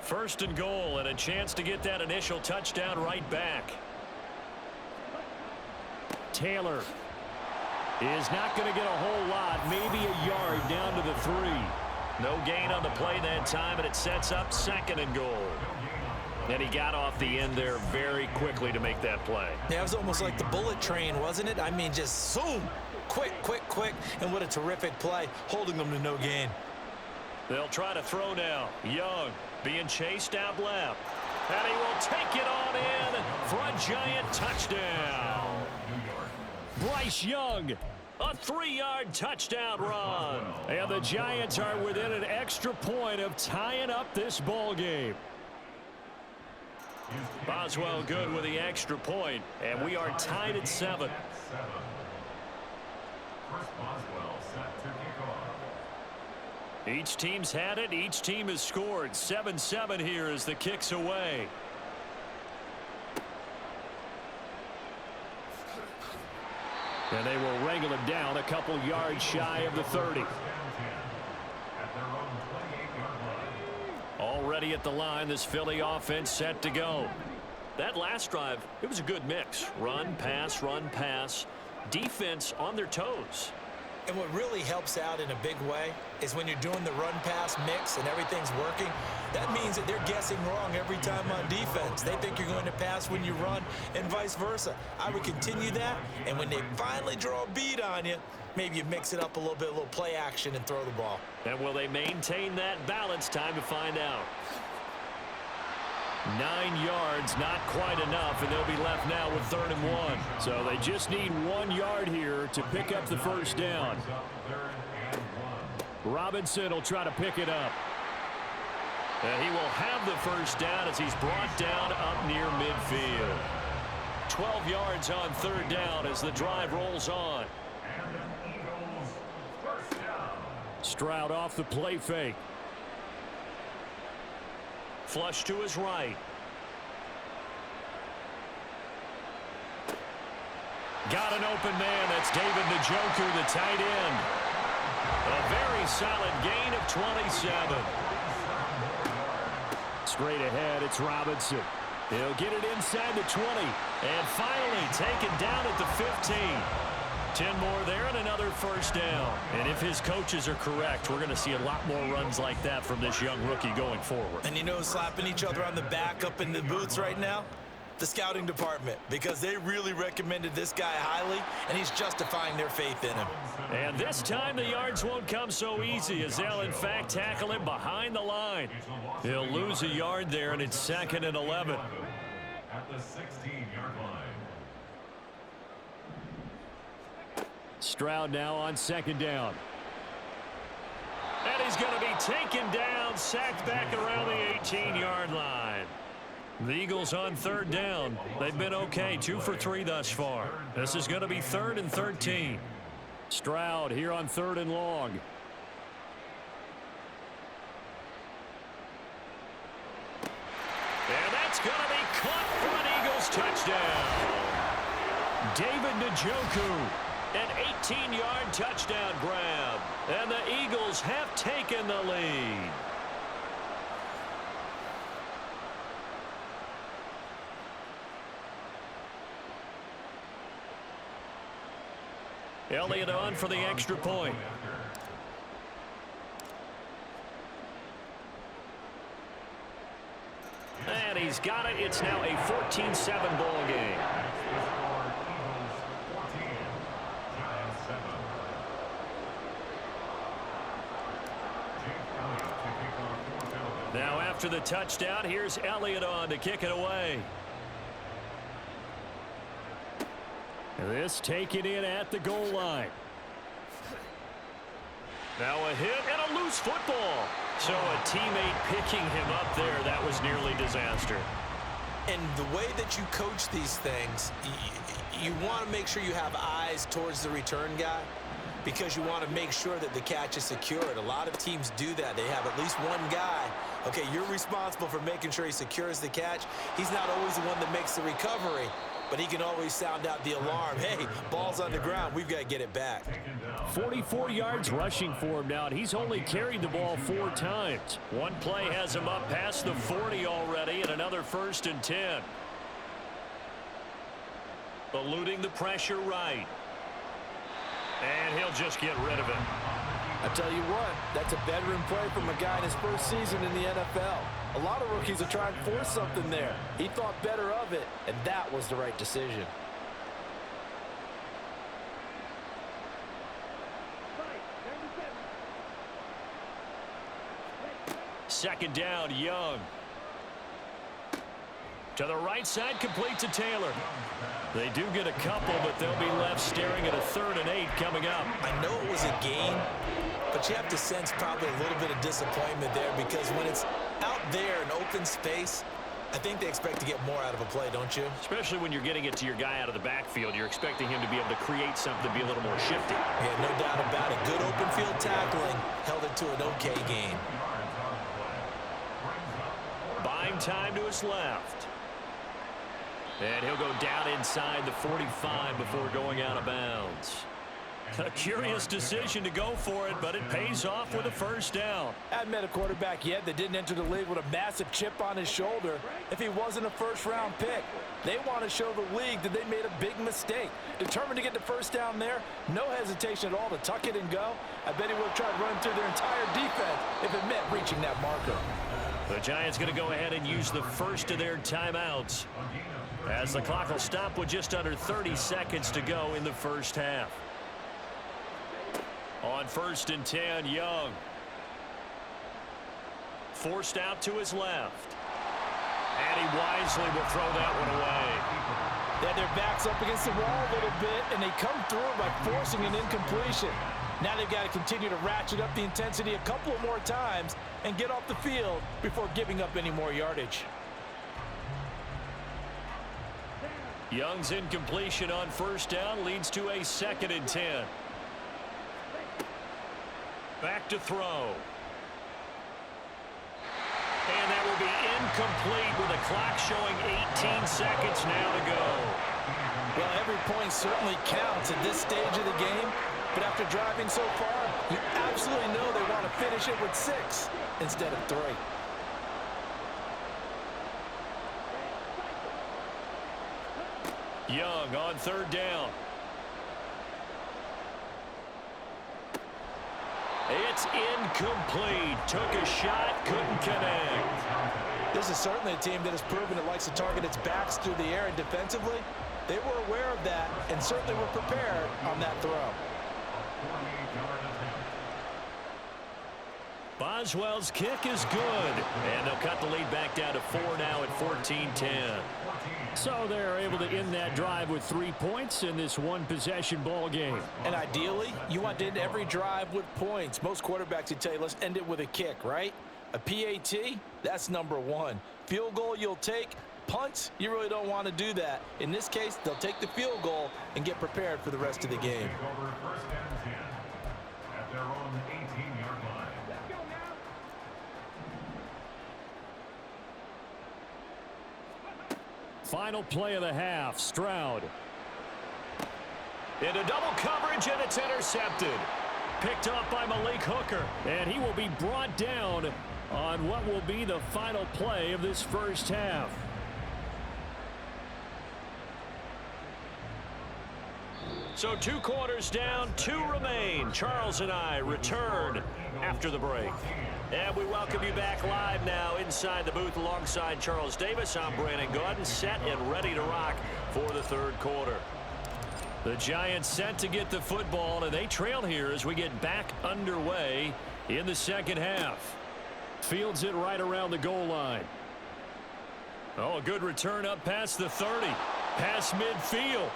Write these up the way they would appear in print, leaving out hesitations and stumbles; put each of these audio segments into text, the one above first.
First and goal, and a chance to get that initial touchdown right back. Taylor is not going to get a whole lot, maybe a yard down to the 3. No gain on the play that time, and it sets up second and goal. And he got off the end there very quickly to make that play. Yeah, it was almost like the bullet train, wasn't it? I mean, just zoom, quick, and what a terrific play, holding them to no gain. They'll try to throw now. Young being chased out left. And he will take it on in for a giant touchdown. Bryce Young, a 3-yard touchdown run. And the Giants are within an extra point of tying up this ball game. Boswell good with the extra point, and we are tied at 7. Each team's had it. Each team has scored. 7-7 here as the kick's away. And they will wrangle him down a couple yards shy of the 30. Already at the line, this Philly offense set to go. That last drive, it was a good mix. Run, pass. Defense on their toes. And what really helps out in a big way is when you're doing the run-pass mix and everything's working, that means that they're guessing wrong every time on defense. They think you're going to pass when you run and vice versa. I would continue that, and when they finally draw a bead on you, maybe you mix it up a little bit, a little play action, and throw the ball. And will they maintain that balance? Time to find out. 9 yards, not quite enough, and they'll be left now with 3rd and 1. So they just need 1 yard here to pick up the first down. Robinson will try to pick it up. And he will have the first down as he's brought down up near midfield. 12 yards on 3rd down as the drive rolls on. Stroud off the play fake. Flush to his right. Got an open man. That's David Njoku, the tight end. A very solid gain of 27. Straight ahead, it's Robinson. He'll get it inside the 20. And finally taken down at the 15. 10 more there and another first down. And if his coaches are correct, we're going to see a lot more runs like that from this young rookie going forward. And you know, slapping each other on the back up in the boots right now? The scouting department, because they really recommended this guy highly, and he's justifying their faith in him. And this time the yards won't come so easy as they'll, in fact, tackle him behind the line. He'll lose a yard there, and it's 2nd and 11. At the 16-yard line. Stroud now on 2nd down. And he's going to be taken down, sacked back around the 18-yard line. The Eagles on 3rd down. They've been okay, 2 for 3 thus far. This is going to be 3rd and 13. Stroud here on 3rd and long. And that's going to be caught for an Eagles touchdown. David Njoku, an 18-yard touchdown grab. And the Eagles have taken the lead. Elliott on for the extra point. And he's got it. It's now a 14-7 ball game. Now after the touchdown, here's Elliott on to kick it away. This taken in at the goal line. Now a hit and a loose football. So a teammate picking him up there, that was nearly disaster. And the way that you coach these things, you want to make sure you have eyes towards the return guy because you want to make sure that the catch is secured. A lot of teams do that. They have at least one guy. Okay, you're responsible for making sure he secures the catch. He's not always the one that makes the recovery. but he can always sound out the alarm. Hey, ball's on the ground. We've got to get it back. 44 yards rushing for him now, and he's only carried the ball 4 times. One play has him up past the 40 already, and another 1st and 10. Eluding the pressure right. And he'll just get rid of it. I tell you what, that's a veteran play from a guy in his first season in the NFL. A lot of rookies are trying to force something there. He thought better of it, and that was the right decision. Second down, Young. To the right side, complete to Taylor. They do get a couple, but they'll be left staring at a 3rd and 8 coming up. I know it was a gain, but you have to sense probably a little bit of disappointment there because when it's out there in open space, I think they expect to get more out of a play, don't you? Especially when you're getting it to your guy out of the backfield. You're expecting him to be able to create something to be a little more shifty. Yeah, no doubt about it. Good open field tackling held it to an okay game. Buying time to his left. And he'll go down inside the 45 before going out of bounds. A curious decision to go for it, but it pays off with a 1st down. Hadn't met a quarterback yet that didn't enter the league with a massive chip on his shoulder if he wasn't a first-round pick. They want to show the league that they made a big mistake. Determined to get the 1st down there, no hesitation at all to tuck it and go. I bet he would have tried running through their entire defense if it meant reaching that marker. The Giants going to go ahead and use the first of their timeouts, as the clock will stop with just under 30 seconds to go in the 1st half. On 1st and 10, Young. Forced out to his left. And he wisely will throw that one away. They had their backs up against the wall a little bit, and they come through by forcing an incompletion. Now they've got to continue to ratchet up the intensity a couple of more times and get off the field before giving up any more yardage. Young's incompletion on 1st down leads to a 2nd and 10. Back to throw. And that will be incomplete with the clock showing 18 seconds now to go. Well, every point certainly counts at this stage of the game, but after driving so far, you absolutely know they want to finish it with 6 instead of 3. Young on 3rd down. It's incomplete. Took a shot, couldn't connect. This is certainly a team that has proven it likes to target its backs through the air, and defensively, they were aware of that and certainly were prepared on that throw. Boswell's kick is good, and they'll cut the lead back down to 4 now at 14-10. So they're able to end that drive with 3 points in this one-possession ball game. And ideally, you want to end every drive with points. Most quarterbacks would tell you, let's end it with a kick, right? A PAT, that's number 1. Field goal you'll take. Punts, you really don't want to do that. In this case, they'll take the field goal and get prepared for the rest of the game. At their own 18-yard line. Final play of the half, Stroud. Into double coverage, and it's intercepted. Picked up by Malik Hooker, and he will be brought down on what will be the final play of this 1st half. So 2 quarters down, 2 remain. Charles and I return after the break. And we welcome you back live now inside the booth alongside Charles Davis. I'm Brandon Gordon, set and ready to rock for the 3rd quarter. The Giants set to get the football, and they trail here as we get back underway in the 2nd half. Fields it right around the goal line. Oh, a good return up past the 30. Past midfield.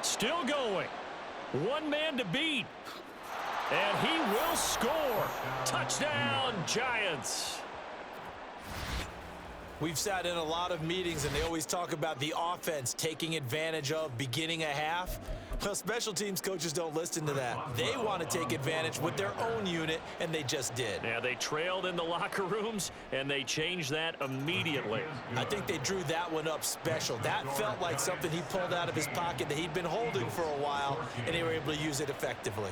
Still going. 1 man to beat. And he will score. Touchdown, Giants. We've sat in a lot of meetings, and they always talk about the offense taking advantage of beginning a half. Well, special teams coaches don't listen to that. They want to take advantage with their own unit, and they just did. Yeah, they trailed in the locker rooms, and they changed that immediately. I think they drew that one up special. That felt like something he pulled out of his pocket that he'd been holding for a while, and they were able to use it effectively.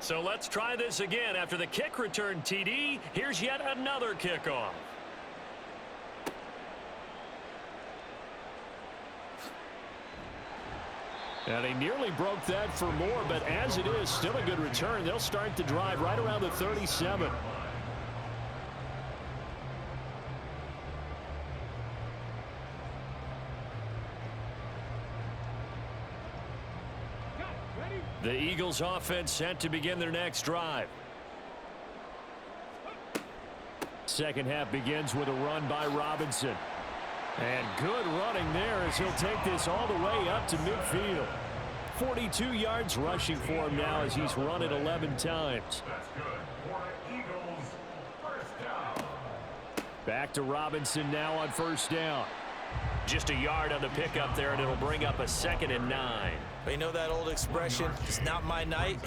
So let's try this again. After the kick return TD, here's yet another kickoff. And he nearly broke that for more, but as it is, still a good return. They'll start the drive right around the 37. The Eagles offense set to begin their next drive. Second half begins with a run by Robinson. And good running there as he'll take this all the way up to midfield. 42 yards rushing for him now as he's run it 11 times. That's good for the Eagles. First down. Back to Robinson now on first down. Just a yard on the pickup there, and it'll bring up a 2nd and 9. But you know that old expression, it's not my night?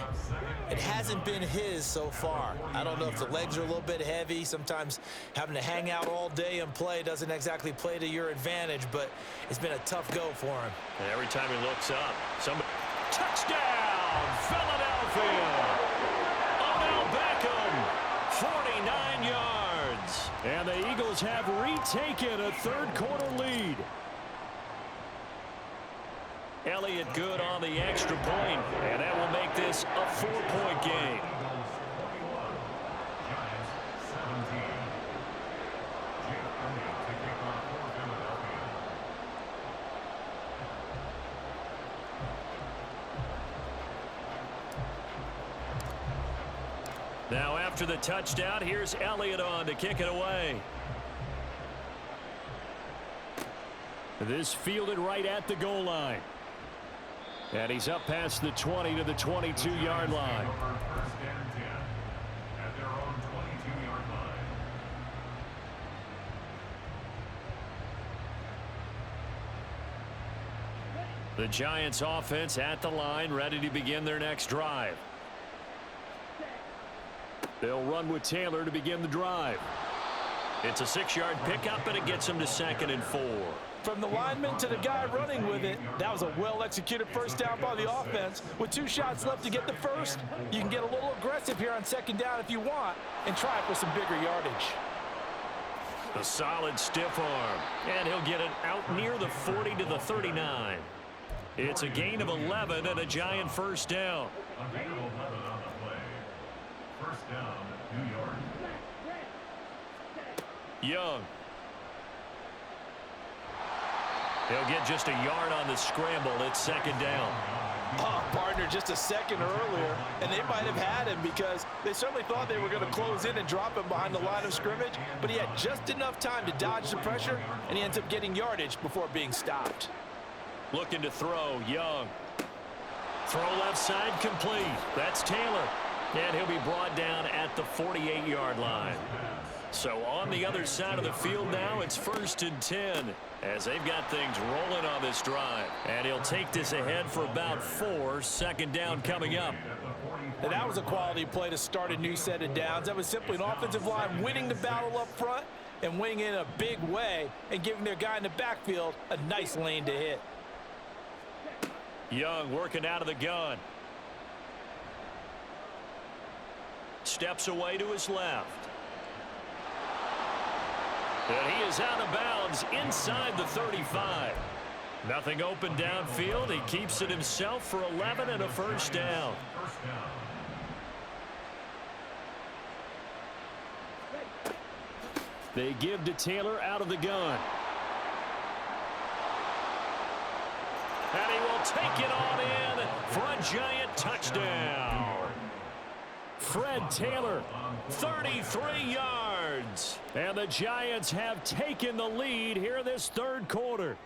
It hasn't been his so far. I don't know if the legs are a little bit heavy. Sometimes having to hang out all day and play doesn't exactly play to your advantage, but it's been a tough go for him. And every time he looks up, somebody... Touchdown, Philadelphia! Odell Beckham, 49 yards. And the Eagles have retaken a third-quarter lead. Elliott good on the extra point, and that will make this a 4-point game. Now after the touchdown, here's Elliott on to kick it away. This fielded right at the goal line. And he's up past the 20 to the 22-yard line. First and 10 at their own 22-yard line. The Giants offense at the line, ready to begin their next drive. They'll run with Taylor to begin the drive. It's a 6-yard pickup, and it gets him to 2nd and 4. From the lineman to the guy running with it, that was a well-executed first down by the offense. With 2 shots left to get the first, you can get a little aggressive here on 2nd down if you want and try for some bigger yardage. A solid stiff arm, and he'll get it out near the 40 to the 39. It's a gain of 11 and a Giant first down. A gain of 11 on the play. First down, New York. Young. He'll get just a yard on the scramble. It's 2nd down. Oh, partner, just a second earlier, and they might have had him because they certainly thought they were going to close in and drop him behind the line of scrimmage, but he had just enough time to dodge the pressure, and he ends up getting yardage before being stopped. Looking to throw, Young. Throw left side complete. That's Taylor. And he'll be brought down at the 48-yard line. So on the other side of the field now, it's 1st and 10 as they've got things rolling on this drive. And he'll take this ahead for about 4. 2nd down coming up. And that was a quality play to start a new set of downs. That was simply an offensive line winning the battle up front and winning in a big way and giving their guy in the backfield a nice lane to hit. Young working out of the gun. Steps away to his left. And he is out of bounds inside the 35. Nothing open downfield. He keeps it himself for 11 and a first down. They give to Taylor out of the gun. And he will take it on in for a Giant touchdown. Fred Taylor, 33 yards. And the Giants have taken the lead here in this third quarter.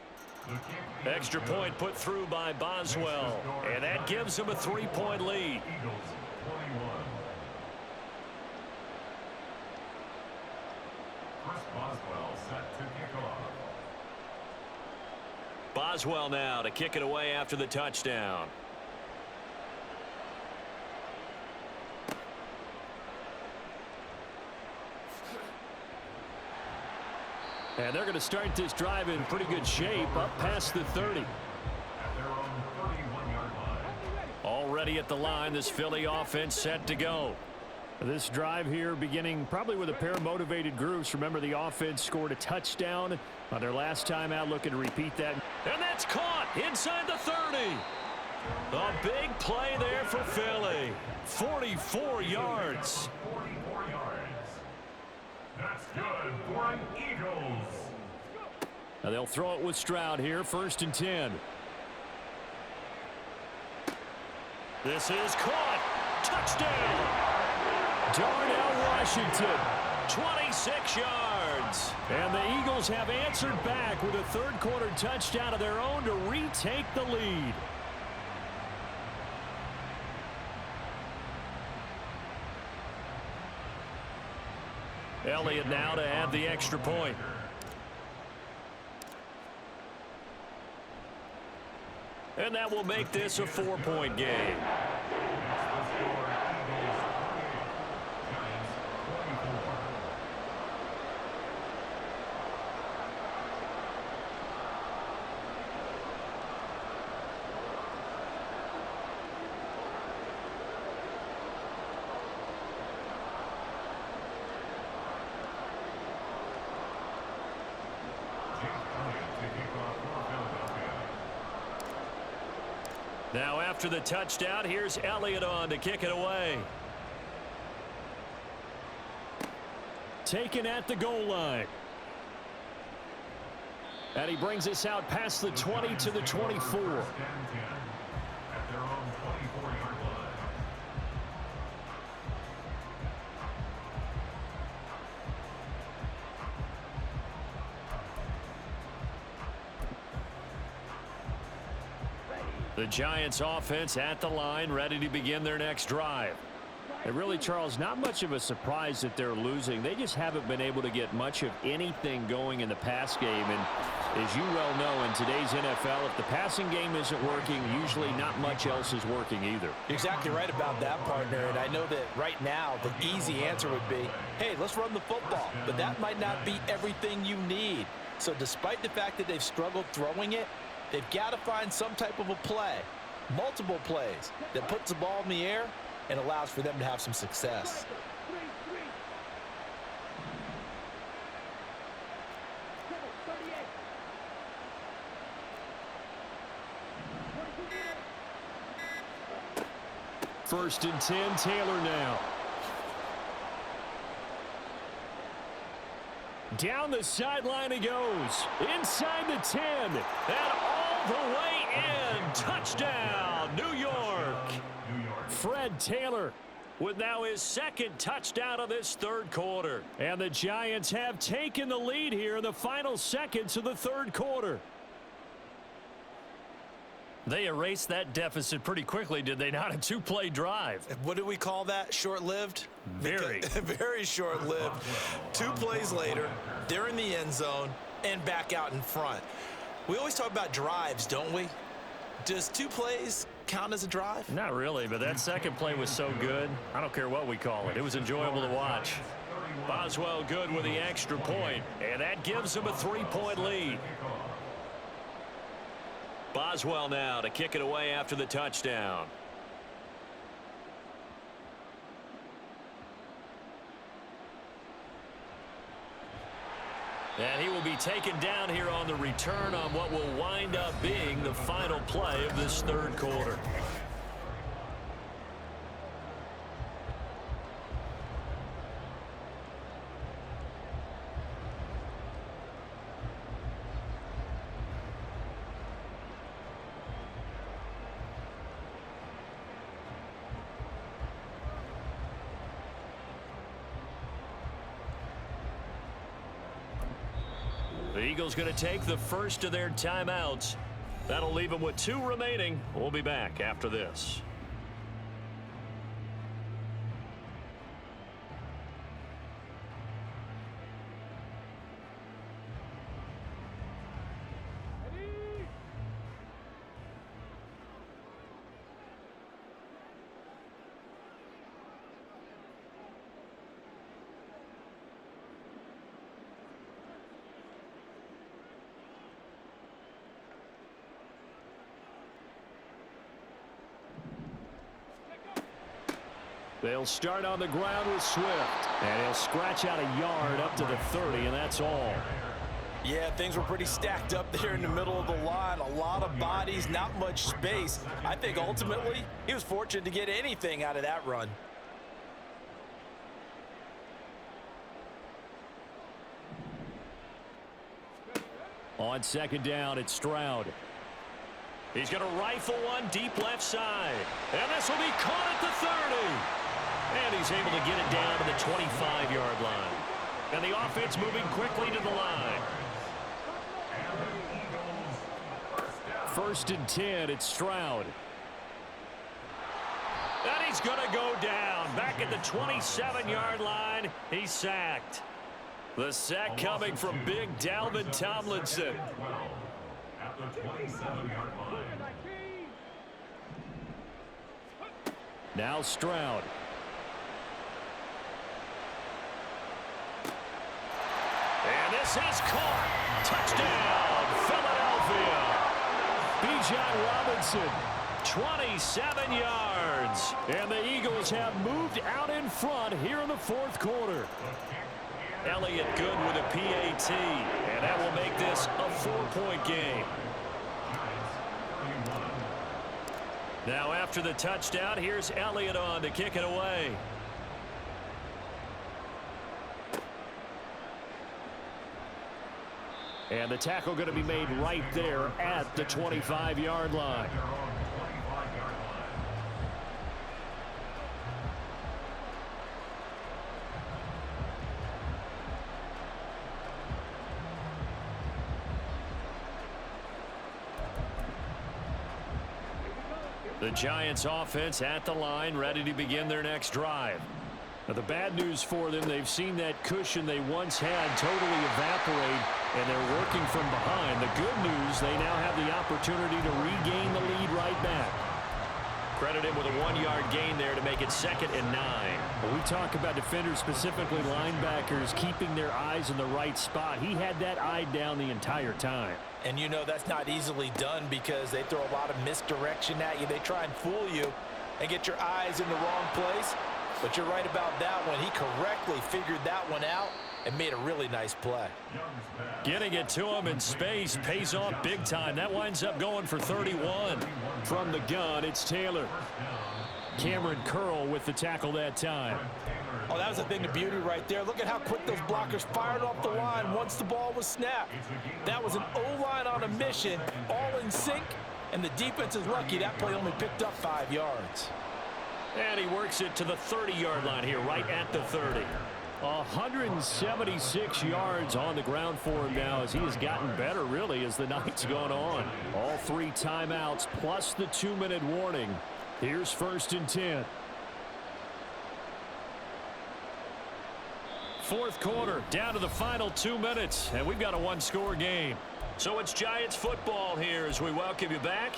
Extra point put through by Boswell. And that gives them a 3-point lead. Eagles 21. Boswell set to kick off. Boswell now to kick it away after the touchdown. And they're going to start this drive in pretty good shape, up past the 30. At their own 31-yard line. Already at the line, this Philly offense set to go. This drive here beginning probably with a pair of motivated groups. Remember, the offense scored a touchdown on their last time out, looking to repeat that. And that's caught inside the 30. A big play there for Philly. 44 yards. 44 yards. That's good for an Eagles. Now they'll throw it with Stroud here, 1st and 10. This is caught. Touchdown. Darnell Washington, 26 yards. And the Eagles have answered back with a third-quarter touchdown of their own to retake the lead. Elliott now to add the extra point. And that will make this a 4-point game. Now after the touchdown, here's Elliott on to kick it away. Taken at the goal line. And he brings us out past the 20 to the 24. At their own 24-yard line. The Giants offense at the line, ready to begin their next drive. And really, Charles, not much of a surprise that they're losing. They just haven't been able to get much of anything going in the pass game. And as you well know, in today's NFL, if the passing game isn't working, usually not much else is working either. You're exactly right about that, partner. And I know that right now the easy answer would be, hey, let's run the football. But that might not be everything you need. So despite the fact that they've struggled throwing it, they've got to find some type of a play, multiple plays, that puts the ball in the air and allows for them to have some success. First and 10, Taylor now. Down the sideline he goes. Inside the 10. And all the way in. Touchdown, New York. Fred Taylor with now his second touchdown of this third quarter. And the Giants have taken the lead here in the final seconds of the third quarter. They erased that deficit pretty quickly, did they not? A two-play drive. What do we call that? Short-lived? Very. Very short-lived. 2 plays later, they're in the end zone and back out in front. We always talk about drives, don't we? Does 2 plays count as a drive? Not really, but that second play was so good. I don't care what we call it. It was enjoyable to watch. Boswell good with the extra point, and that gives him a 3-point lead. Boswell now to kick it away after the touchdown. And he will be taken down here on the return on what will wind up being the final play of this third quarter. The Eagles going to take the first of their timeouts. That'll leave them with 2 remaining. We'll be back after this. They'll start on the ground with Swift. And he'll scratch out a yard up to the 30, and that's all. Yeah, things were pretty stacked up there in the middle of the line. A lot of bodies, not much space. I think ultimately he was fortunate to get anything out of that run. On second down, it's Stroud. He's going to rifle one deep left side. And this will be caught at the 30. And he's able to get it down to the 25-yard line. And the offense moving quickly to the line. First and 10, it's Stroud. And he's going to go down. Back at the 27-yard line, he's sacked. The sack coming from big Dalvin Tomlinson. At the 27-yard line. Now Stroud. And this is caught. Touchdown, Philadelphia. Bijan Robinson, 27 yards. And the Eagles have moved out in front here in the fourth quarter. Elliott good with a PAT, and that will make this a 4-point game. Now after the touchdown, here's Elliott on to kick it away. And the tackle going to be made right there at the 25-yard line. The Giants offense at the line, ready to begin their next drive. Now, the bad news for them, they've seen that cushion they once had totally evaporate, and they're working from behind. The good news, they now have the opportunity to regain the lead right back. Credit him with a 1-yard gain there to make it 2nd and 9. When we talk about defenders, specifically linebackers, keeping their eyes in the right spot, he had that eye down the entire time. And you know that's not easily done because they throw a lot of misdirection at you. They try and fool you and get your eyes in the wrong place. But you're right about that one. He correctly figured that one out and made a really nice play. Getting it to him in space pays off big time. That winds up going for 31. From the gun, it's Taylor. Cameron Curl with the tackle that time. Oh, that was a thing of beauty right there. Look at how quick those blockers fired off the line once the ball was snapped. That was an O-line on a mission, all in sync, and the defense is lucky that play only picked up 5 yards. And he works it to the 30-yard line here, right at the 30. 176 yards on the ground for him now as he has gotten better, really, as the night's gone on. All 3 timeouts plus the 2-minute warning. Here's 1st and 10. Fourth quarter, down to the final 2 minutes, and we've got a 1-score game. So it's Giants football here as we welcome you back.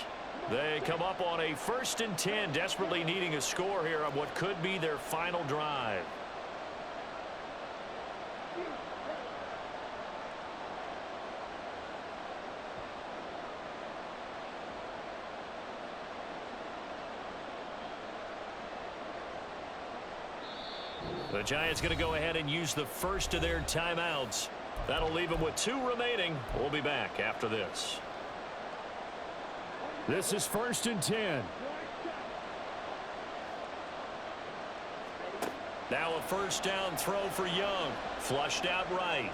They come up on a 1st and 10, desperately needing a score here on what could be their final drive. The Giants going to go ahead and use the first of their timeouts. That'll leave them with 2 remaining. We'll be back after this. This is 1st and 10. Now a first down throw for Young. Flushed out right.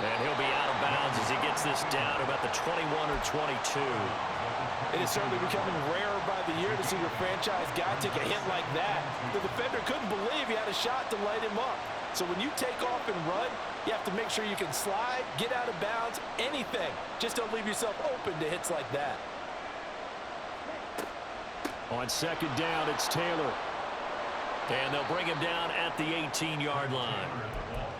And he'll be out of bounds as he gets this down to about the 21 or 22. It is certainly becoming rarer by the year to see your franchise guy take a hit like that. The defender couldn't believe he had a shot to light him up. So when you take off and run, you have to make sure you can slide, get out of bounds, anything. Just don't leave yourself open to hits like that. On second down, it's Taylor. And they'll bring him down at the 18-yard line.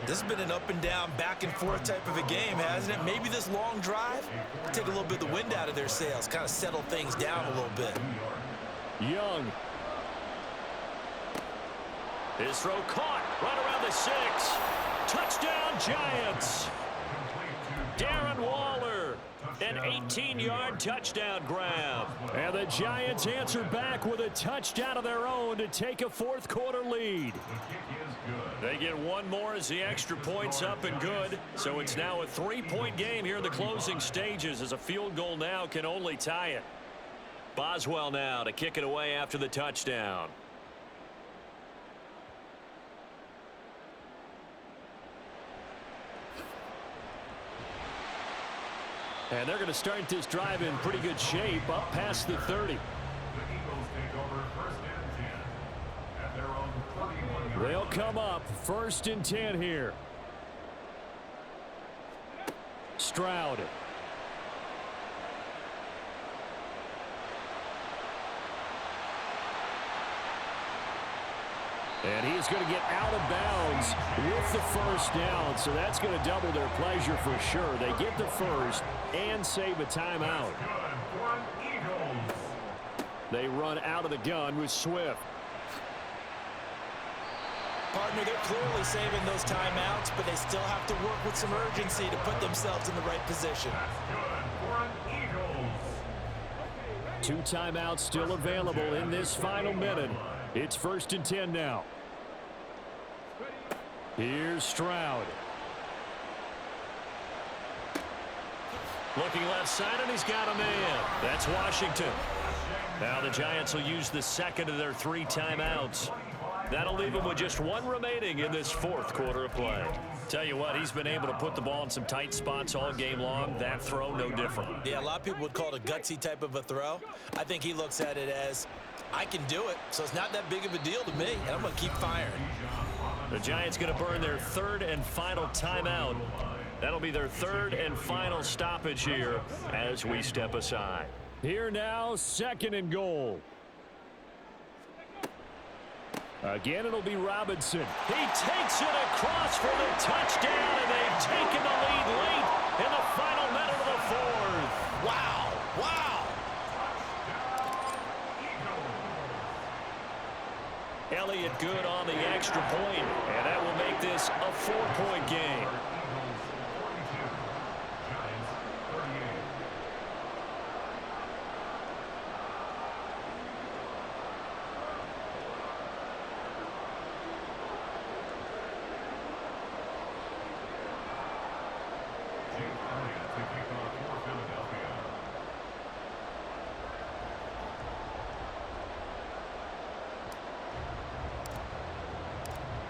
This has been an up-and-down, back-and-forth type of a game, hasn't it? Maybe this long drive will take a little bit of the wind out of their sails, kind of settle things down a little bit. Young. His throw caught right around the 6. Touchdown, Giants. Darren Waller. An 18-yard touchdown grab. And the Giants answer back with a touchdown of their own to take a fourth-quarter lead. They get one more as the extra point's up and good. So it's now a 3-point game here in the closing stages, as a field goal now can only tie it. Boswell now to kick it away after the touchdown. And they're going to start this drive in pretty good shape, up past the 30. The Eagles take over first and 10 at their own 41-yard They'll line. come up first and 10 here. Stroud. And he's going to get out of bounds with the first down, so that's going to double their pleasure for sure. They get the first and save a timeout. Good for Eagles. They run out of the gun with Swift. Partner, they're clearly saving those timeouts, but they still have to work with some urgency to put themselves in the right position. Good for Eagles. 2 timeouts still available in this final minute. It's first and 10 now. Here's Stroud. Looking left side, and he's got a man. That's Washington. Now the Giants will use the second of their 3 timeouts. That'll leave them with just 1 remaining in this fourth quarter of play. Tell you what, he's been able to put the ball in some tight spots all game long. That throw, no different. Yeah, a lot of people would call it a gutsy type of a throw. I think he looks at it as, I can do it, so it's not that big of a deal to me, and I'm going to keep firing. The Giants going to burn their 3rd and final timeout. That'll be their 3rd and final stoppage here as we step aside. Here now, 2nd and goal. Again, it'll be Robinson. He takes it across for the touchdown, and they've taken the lead late in the final minute of the 4th. Wow, wow. Elliott good on the extra point, and that will make this a 4-point game.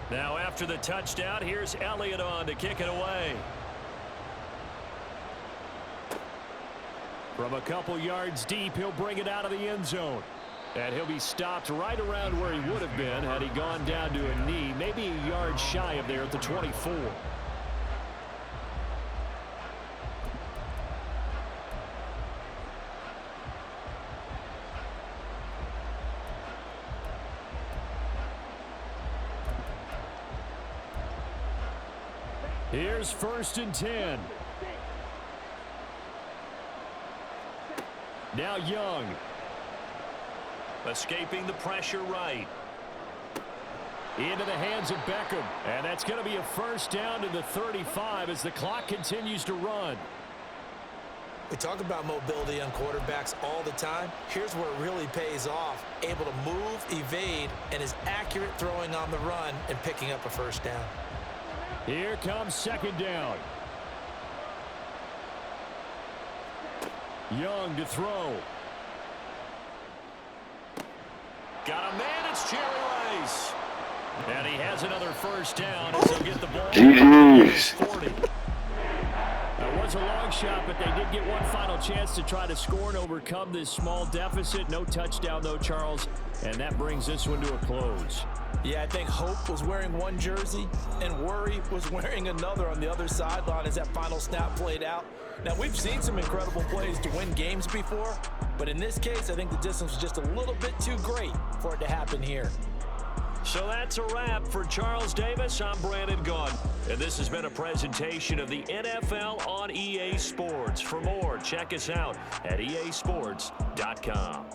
Now after the touchdown, here's Elliott on to kick it away. From a couple yards deep, he'll bring it out of the end zone. And he'll be stopped right around where he would have been had he gone down to a knee, maybe a yard shy of there at the 24. Here's 1st and 10. Now Young. Escaping the pressure right. Into the hands of Beckham. And that's going to be a first down to the 35 as the clock continues to run. We talk about mobility on quarterbacks all the time. Here's where it really pays off. Able to move, evade, and is accurate throwing on the run and picking up a first down. Here comes 2nd down. Young to throw. Got a man, it's Jerry Rice. And he has another first down as he'll get the ball. GG's. 40. It was a long shot, but they did get one final chance to try to score and overcome this small deficit. No touchdown, though, Charles. And that brings this one to a close. Yeah, I think Hope was wearing one jersey and Worry was wearing another on the other sideline as that final snap played out. Now, we've seen some incredible plays to win games before, but in this case, I think the distance was just a little bit too great for it to happen here. So that's a wrap for Charles Davis. I'm Brandon Gaudin, and this has been a presentation of the NFL on EA Sports. For more, check us out at easports.com.